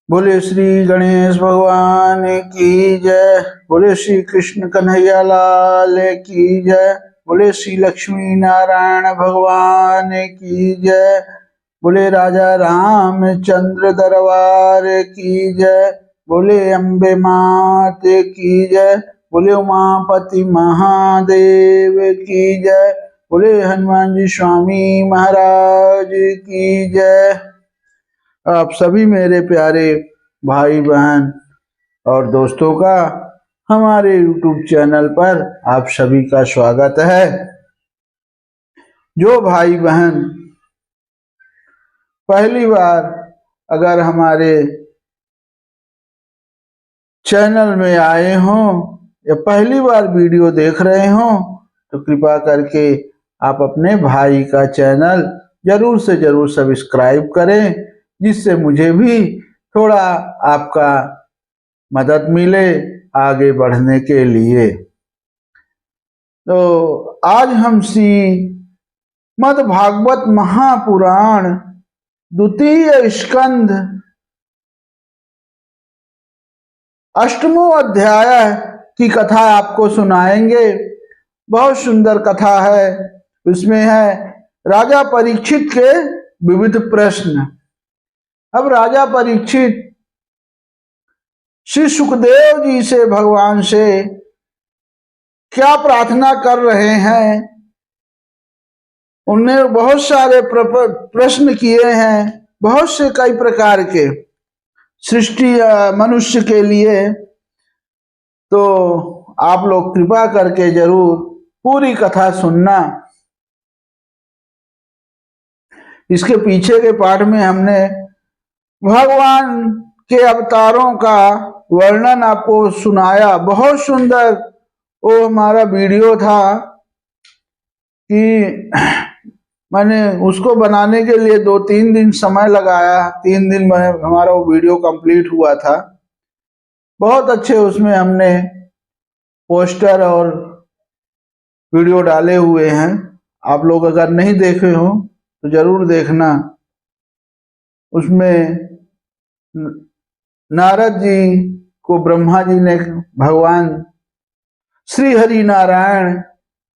बोले श्री गणेश भगवान की जय। बोले श्री कृष्ण कन्हैया लाल की जय। बोले श्री लक्ष्मी नारायण भगवान की जय। बोले राजा रामचंद्र दरबार की जय। बोले अम्बे मात की जय। बोले उमापति महादेव की जय। बोले हनुमान जी स्वामी महाराज की जय। आप सभी मेरे प्यारे भाई बहन और दोस्तों का हमारे YouTube चैनल पर आप सभी का स्वागत है। जो भाई बहन पहली बार अगर हमारे चैनल में आए हों या पहली बार वीडियो देख रहे हों तो कृपा करके आप अपने भाई का चैनल जरूर से जरूर सब्सक्राइब करें, जिससे मुझे भी थोड़ा आपका मदद मिले आगे बढ़ने के लिए। तो आज हम श्रीमद् भागवत महापुराण द्वितीय स्कंध 8वां अध्याय की कथा आपको सुनाएंगे। बहुत सुंदर कथा है। उसमें है राजा परीक्षित के विविध प्रश्न। अब राजा परीक्षित श्री सुखदेव जी से भगवान से क्या प्रार्थना कर रहे हैं। उन्होंने बहुत सारे प्रश्न किए हैं, बहुत से कई प्रकार के सृष्टि मनुष्य के लिए। तो आप लोग कृपा करके जरूर पूरी कथा सुनना। इसके पीछे के पाठ में हमने भगवान के अवतारों का वर्णन आपको सुनाया। बहुत सुंदर वो हमारा वीडियो था कि मैंने उसको बनाने के लिए 2-3 दिन समय लगाया। 3 दिन में हमारा वो वीडियो कंप्लीट हुआ था। बहुत अच्छे उसमें हमने पोस्टर और वीडियो डाले हुए हैं। आप लोग अगर नहीं देखे हो तो जरूर देखना। उसमें नारद जी को ब्रह्मा जी ने भगवान श्री हरि नारायण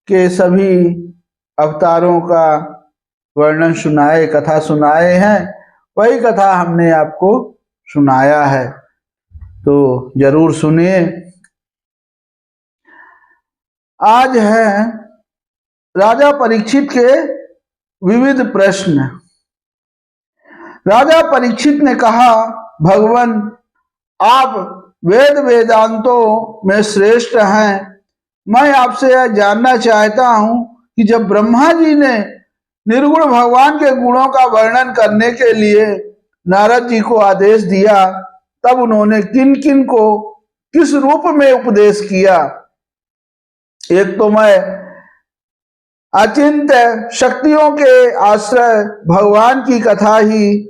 के सभी अवतारों का वर्णन सुनाए, कथा सुनाए हैं। वही कथा हमने आपको सुनाया है, तो जरूर सुनिए। आज है राजा परीक्षित के विविध प्रश्न। राजा परीक्षित ने कहा, भगवान आप वेद वेदांतों में श्रेष्ठ हैं। मैं आपसे यह जानना चाहता हूं कि जब ब्रह्मा जी ने निर्गुण भगवान के गुणों का वर्णन करने के लिए नारद जी को आदेश दिया, तब उन्होंने किन किन को किस रूप में उपदेश किया। एक तो मैं अचिंत्य शक्तियों के आश्रय भगवान की कथा ही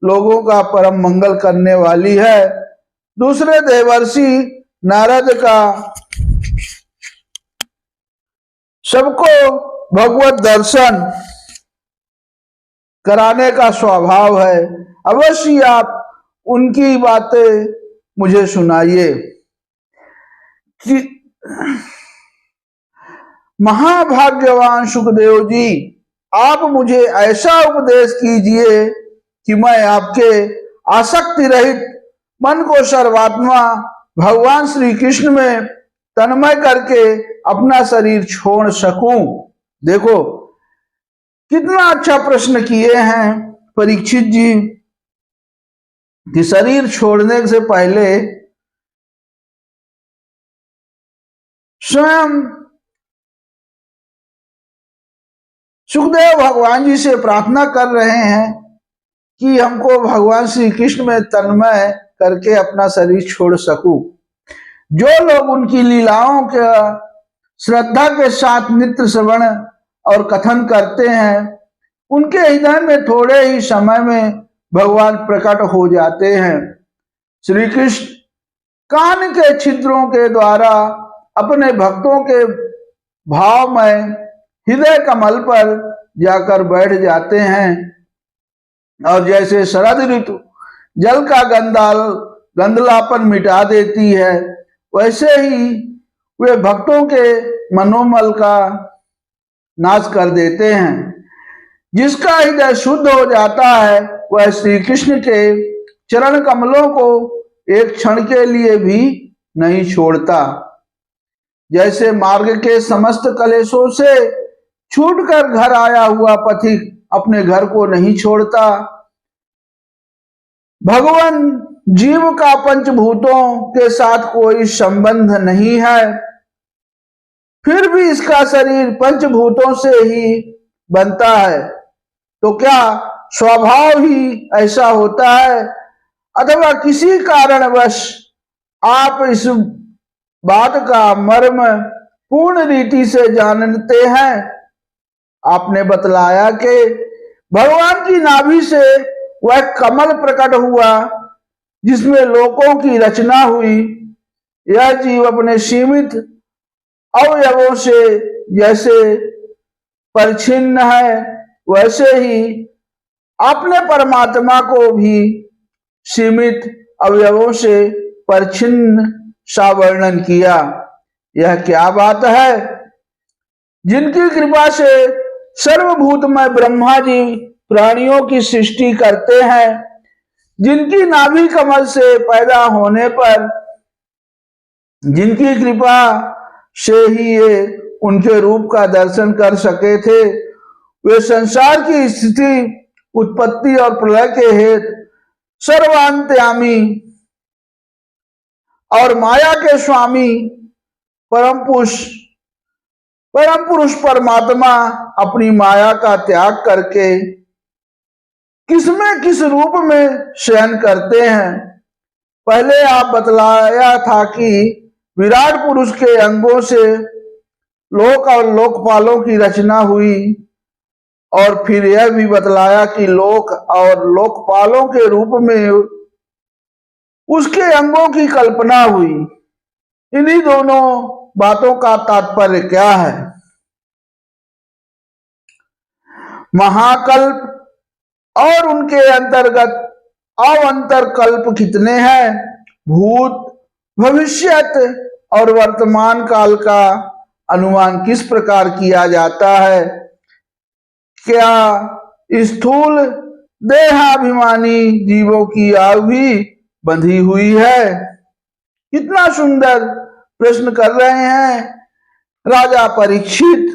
लोगों का परम मंगल करने वाली है। दूसरे देवर्षि नारद का सबको भगवत दर्शन कराने का स्वभाव है। अवश्य आप उनकी बातें मुझे सुनाइए कि महाभाग्यवान सुखदेव जी, आप मुझे ऐसा उपदेश कीजिए कि मैं आपके आसक्ति रहित मन को सर्वात्मा भगवान श्री कृष्ण में तन्मय करके अपना शरीर छोड़ सकूं। देखो कितना अच्छा प्रश्न किए हैं परीक्षित जी कि शरीर छोड़ने से पहले स्वयं सुखदेव भगवान जी से प्रार्थना कर रहे हैं कि हमको भगवान श्री कृष्ण में तन्मय करके अपना शरीर छोड़ सकूं। जो लोग उनकी लीलाओं का श्रद्धा के साथ नित्य श्रवण और कथन करते हैं, उनके हृदय में थोड़े ही समय में भगवान प्रकट हो जाते हैं। श्री कृष्ण कान के छिद्रों के द्वारा अपने भक्तों के भाव में हृदय कमल पर जाकर बैठ जाते हैं। और जैसे शरद ऋतु जल का गंदलापन मिटा देती है, वैसे ही वे भक्तों के मनोमल का नाश कर देते हैं। जिसका हृदय शुद्ध हो जाता है वह श्री कृष्ण के चरण कमलों को एक क्षण के लिए भी नहीं छोड़ता। जैसे मार्ग के समस्त कलेशों से छूटकर घर आया हुआ पथिक अपने घर को नहीं छोड़ता, भगवान जीव का पंचभूतों के साथ कोई संबंध नहीं है, फिर भी इसका शरीर पंचभूतों से ही बनता है, तो क्या स्वभाव ही ऐसा होता है अथवा किसी कारणवश आप इस बात का मर्म पूर्ण रीति से जानते हैं? आपने बतलाया कि भगवान की नाभि से वह कमल प्रकट हुआ जिसमें लोकों की रचना हुई। यह जीव अपने सीमित अवयवों से जैसे परिच्छिन्न है, वैसे ही अपने परमात्मा को भी सीमित अवयवों से परिच्छिन्न सा वर्णन किया। यह क्या बात है? जिनकी कृपा से सर्वभूतमय ब्रह्मा जी प्राणियों की सृष्टि करते हैं, जिनकी नाभि कमल से पैदा होने पर, जिनकी कृपा से ही ये उनके रूप का दर्शन कर सके थे, वे संसार की स्थिति, उत्पत्ति और प्रलय के हेतु सर्वांतयामी और माया के स्वामी परम पुरुष परमात्मा अपनी माया का त्याग करके किसमें किस रूप में शयन करते हैं। पहले आप बतलाया था कि विराट पुरुष के अंगों से लोक और लोकपालों की रचना हुई, और फिर यह भी बतलाया कि लोक और लोकपालों के रूप में उसके अंगों की कल्पना हुई। इन्हीं दोनों बातों का तात्पर्य क्या है? महाकल्प और उनके अंतर्गत अवंतर कल्प कितने हैं? भूत, भविष्यत और वर्तमान काल का अनुमान किस प्रकार किया जाता है? क्या स्थूल देहाभिमानी जीवों की आयु भी बंधी हुई है? कितना सुंदर प्रश्न कर रहे हैं राजा परीक्षित।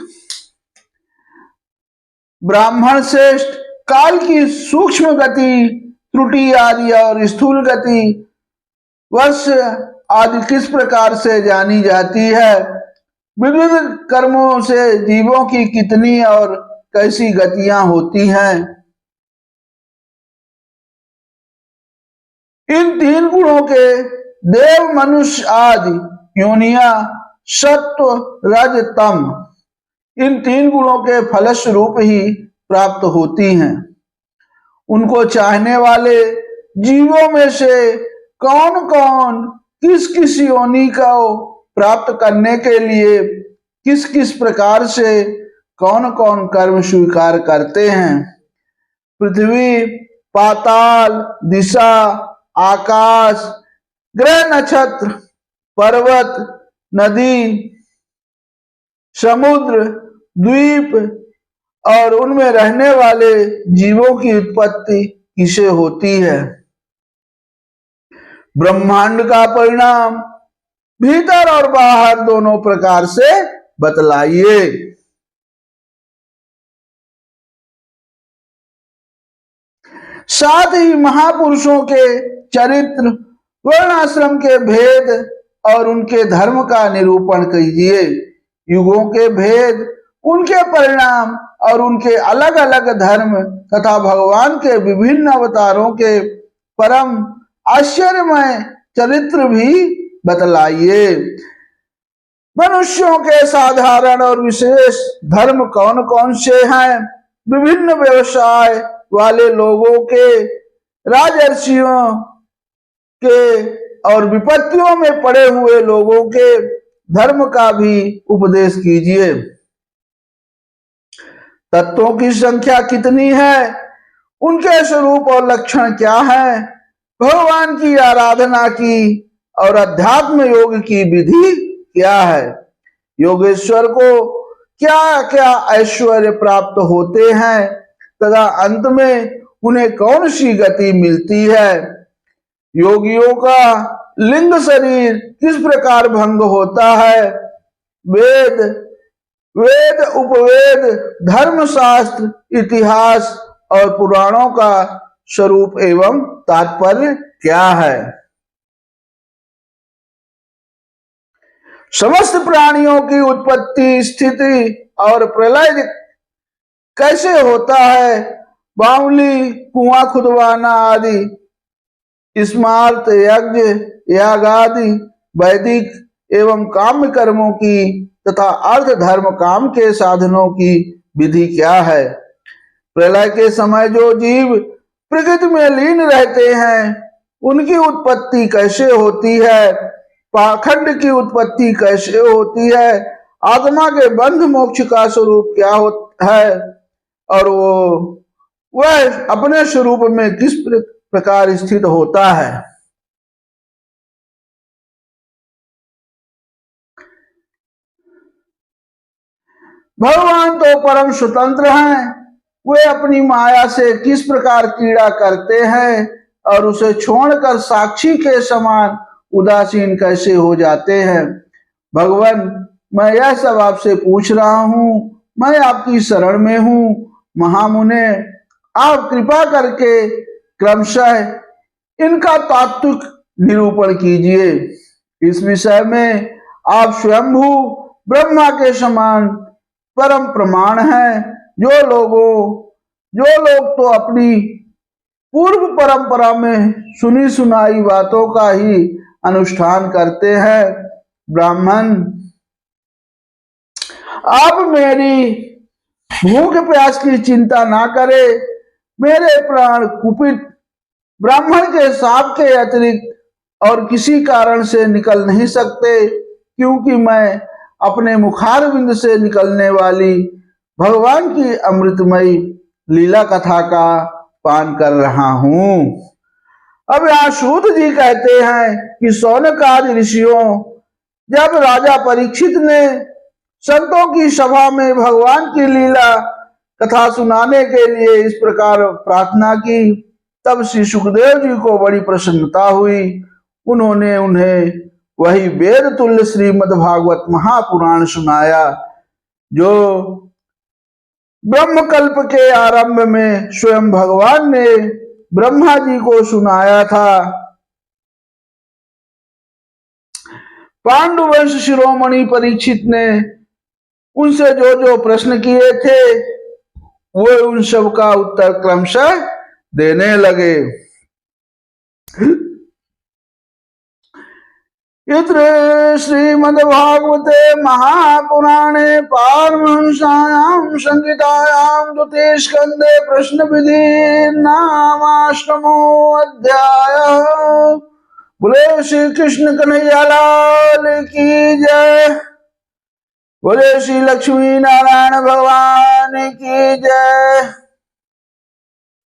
ब्राह्मण श्रेष्ठ काल की सूक्ष्म गति, त्रुटि आदि और स्थूल गति, वर्ष आदि किस प्रकार से जानी जाती है? विविध कर्मों से जीवों की कितनी और कैसी गतियां होती हैं? इन तीन गुणों के देव, मनुष्य आदि योनियां सत्व, रज, तम, इन तीन गुणों के फलस्वरूप ही प्राप्त होती हैं। उनको चाहने वाले जीवों में से कौन कौन किस किस योनि को प्राप्त करने के लिए किस किस प्रकार से कौन कौन कर्म स्वीकार करते हैं? पृथ्वी, पाताल, दिशा, आकाश, ग्रह, नक्षत्र, पर्वत, नदी, समुद्र, द्वीप और उनमें रहने वाले जीवों की उत्पत्ति किसे होती है? ब्रह्मांड का परिणाम भीतर और बाहर दोनों प्रकार से बतलाइए। साथ ही महापुरुषों के चरित्र, वर्णाश्रम के भेद और उनके धर्म का निरूपण कीजिए। युगों के भेद, उनके परिणाम और उनके अलग अलग धर्म तथा भगवान के विभिन्न अवतारों के परम आश्चर्यमय चरित्र भी बतलाइए। मनुष्यों के साधारण और विशेष धर्म कौन कौन से हैं? विभिन्न व्यवसाय वाले लोगों के, राजर्षियों के और विपत्तियों में पड़े हुए लोगों के धर्म का भी उपदेश कीजिए। तत्वों की संख्या कितनी है? उनके स्वरूप और लक्षण क्या है? भगवान की आराधना की और अध्यात्म योग की विधि क्या है? योगेश्वर को क्या क्या ऐश्वर्य प्राप्त होते हैं तथा अंत में उन्हें कौन सी गति मिलती है? योगियों का लिंग शरीर किस प्रकार भंग होता है? वेद वेद उपवेद धर्मशास्त्र इतिहास और पुराणों का स्वरूप एवं तात्पर्य क्या है? समस्त प्राणियों की उत्पत्ति स्थिति और प्रलय कैसे होता है? बावली कुआं खुदवाना आदि स्मार्त यज्ञ याग आदि वैदिक एवं काम्य कर्मों की तथा अर्थ धर्म काम के साधनों की विधि क्या है? प्रलय के समय जो जीव प्रकृति में लीन रहते हैं उनकी उत्पत्ति कैसे होती है? पाखंड की उत्पत्ति कैसे होती है? आत्मा के बंध मोक्ष का स्वरूप क्या है और वह अपने स्वरूप में किस प्रकार स्थित होता है? भगवान तो परम स्वतंत्र हैं, वे अपनी माया से किस प्रकार क्रीड़ा करते हैं और उसे छोड़कर साक्षी के समान उदासीन कैसे हो जाते हैं? भगवान, मैं यह सब आपसे पूछ रहा हूँ, मैं आपकी शरण में हूँ। महामुने, आप कृपा करके क्रमशः इनका तात्विक निरूपण कीजिए। इस विषय में आप स्वयंभू ब्रह्मा के समान परम प्रमाण हैं। जो लोग तो अपनी पूर्व परंपरा में सुनी सुनाई बातों का ही अनुष्ठान करते हैं। ब्राह्मण, आप मेरी भूख प्यास की चिंता ना करें। मेरे प्राण कुपित ब्राह्मण के साप के अतिरिक्त और किसी कारण से निकल नहीं सकते, क्योंकि मैं अपने मुखारविंद से निकलने वाली भगवान की अमृतमयी लीला कथा का पान कर रहा हूं। अब यहाँ सूत जी कहते हैं कि शौनकादि ऋषियों, जब राजा परीक्षित ने संतों की सभा में भगवान की लीला कथा सुनाने के लिए इस प्रकार प्रार्थना की, तब श्री सुखदेव जी को बड़ी प्रसन्नता हुई। उन्होंने उन्हें वही वेद तुल्य श्रीमद् भागवत महापुराण सुनाया, जो ब्रह्मकल्प के आरंभ में स्वयं भगवान ने ब्रह्मा जी को सुनाया था। पांडुवंश शिरोमणि परीक्षित ने उनसे जो जो प्रश्न किए थे वो उन सब का उत्तर क्रमशः देने लगे। इत्र श्रीमद्भागवते महापुराणे पारमहंस्यां संहितायां द्वितीय स्कंदे प्रश्न विधि नामाष्टमो अध्यायः। बोले श्री कृष्ण कन्हैया लाल की जय। बोले श्री लक्ष्मी नारायण भगवान की जय।